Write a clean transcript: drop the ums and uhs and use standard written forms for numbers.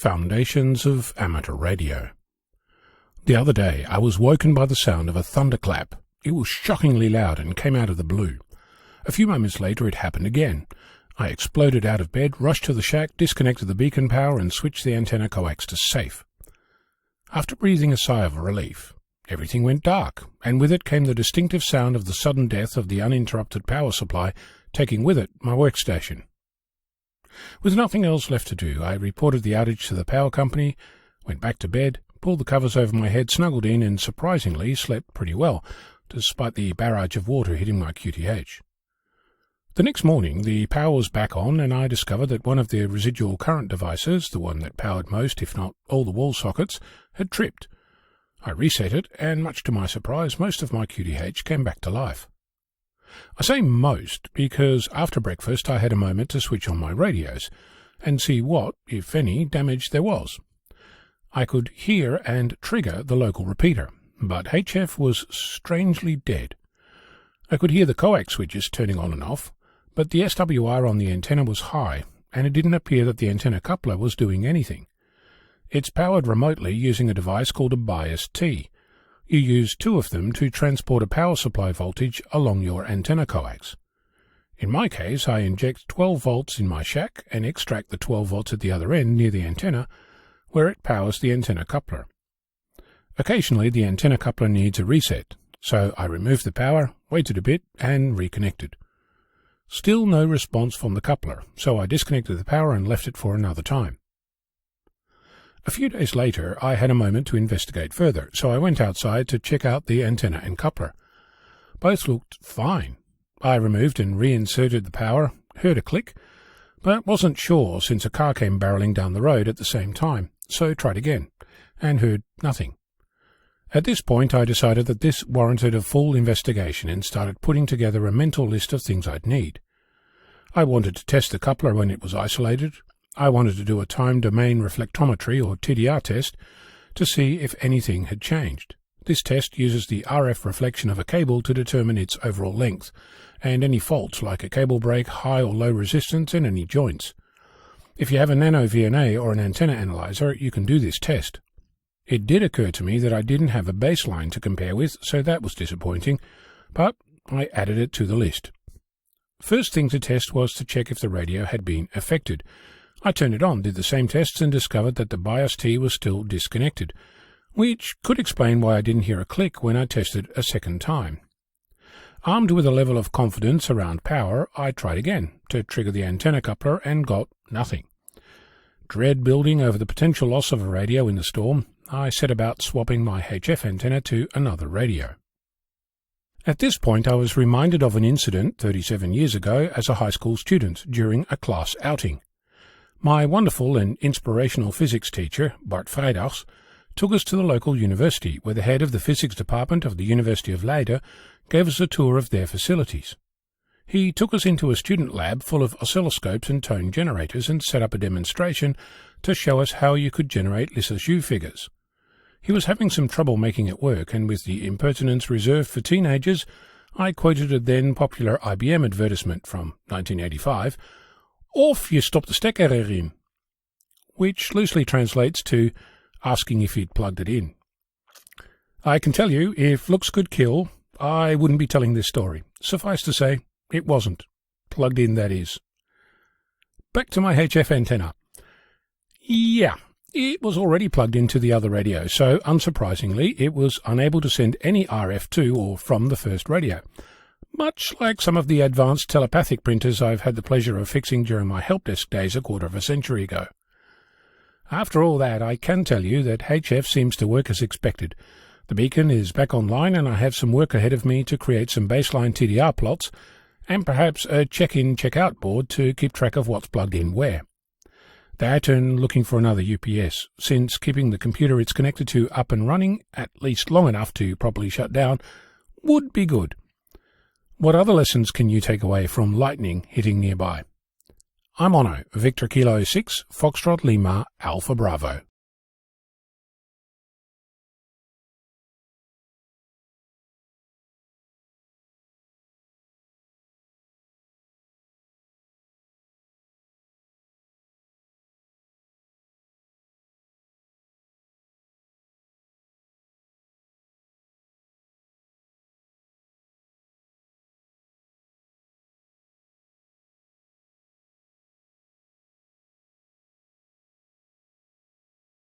Foundations of Amateur Radio. The other day I was woken by the sound of a thunderclap. It was shockingly loud and came out of the blue. A few moments later it happened again. I exploded out of bed, rushed to the shack, disconnected the beacon power and switched the antenna coax to safe. After breathing a sigh of relief, everything went dark, and with it came the distinctive sound of the sudden death of the uninterrupted power supply, taking with it my workstation. With nothing else left to do, I reported the outage to the power company, went back to bed, pulled the covers over my head, snuggled in, and surprisingly slept pretty well, despite the barrage of water hitting my QTH. The next morning, the power was back on, and I discovered that one of the residual current devices, the one that powered most, if not all the wall sockets, had tripped. I reset it, and much to my surprise, most of my QTH came back to life. I say most because after breakfast I had a moment to switch on my radios and see what, if any, damage there was. I could hear and trigger the local repeater, but HF was strangely dead. I could hear the coax switches turning on and off, but the SWR on the antenna was high, and it didn't appear that the antenna coupler was doing anything. It's powered remotely using a device called a bias T. You use two of them to transport a power supply voltage along your antenna coax. In my case, I inject 12 volts in my shack and extract the 12 volts at the other end near the antenna, where it powers the antenna coupler. Occasionally, the antenna coupler needs a reset, so I removed the power, waited a bit, and reconnected. Still no response from the coupler, so I disconnected the power and left it for another time. A few days later, I had a moment to investigate further, so I went outside to check out the antenna and coupler. Both looked fine. I removed and reinserted the power, heard a click, but wasn't sure since a car came barreling down the road at the same time, so tried again, and heard nothing. At this point, I decided that this warranted a full investigation and started putting together a mental list of things I'd need. I wanted to test the coupler when it was isolated. I wanted to do a time domain reflectometry or TDR test to see if anything had changed. This test uses the RF reflection of a cable to determine its overall length and any faults like a cable break, high or low resistance, and any joints. If you have a nano VNA or an antenna analyzer, you can do this test. It did occur to me that I didn't have a baseline to compare with, so that was disappointing, but I added it to the list. First thing to test was to check if the radio had been affected. I turned it on, did the same tests, and discovered that the bias T was still disconnected, which could explain why I didn't hear a click when I tested a second time. Armed with a level of confidence around power, I tried again to trigger the antenna coupler and got nothing. Dread building over the potential loss of a radio in the storm, I set about swapping my HF antenna to another radio. At this point I was reminded of an incident 37 years ago as a high school student during a class outing. My wonderful and inspirational physics teacher, Bart Vrijdags, took us to the local university, where the head of the physics department of the University of Leiden gave us a tour of their facilities. He took us into a student lab full of oscilloscopes and tone generators and set up a demonstration to show us how you could generate Lissajous figures. He was having some trouble making it work, and with the impertinence reserved for teenagers, I quoted a then popular IBM advertisement from 1985, "Of je stopt de stekker erin," which loosely translates to asking if he'd plugged it in. I can tell you, if looks could kill, I wouldn't be telling this story. Suffice to say, it wasn't. Plugged in, that is. Back to my HF antenna. Yeah, it was already plugged into the other radio, so unsurprisingly, it was unable to send any RF to or from the first radio. Much like some of the advanced telepathic printers I've had the pleasure of fixing during my help desk days a quarter of a century ago. After all that, I can tell you that HF seems to work as expected. The beacon is back online, and I have some work ahead of me to create some baseline TDR plots, and perhaps a check-in, check-out board to keep track of what's plugged in where. That and looking for another UPS, since keeping the computer it's connected to up and running, at least long enough to properly shut down, would be good. What other lessons can you take away from lightning hitting nearby? I'm Onno, Victor Kilo 6, Foxtrot Lima, Alpha Bravo.